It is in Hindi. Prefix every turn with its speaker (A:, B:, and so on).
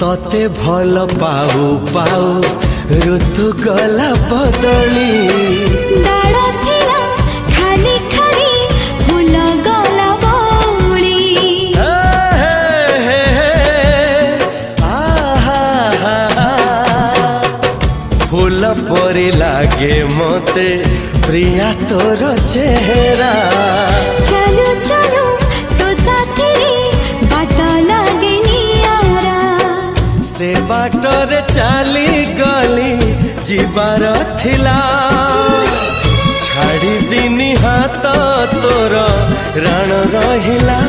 A: तते भल पाऊ पाऊ ऋतु गला बदली
B: डाळ थिला खाली खाली फूल गला बौली
A: फूल परी लागे मते प्रिया तोर चेहरा
B: चलो चलो तो साथी बाट लागे नियारा
A: से बाटरे चली गली जीवार थिला छाड़ी दिनी हाथ तोर राण रहिला।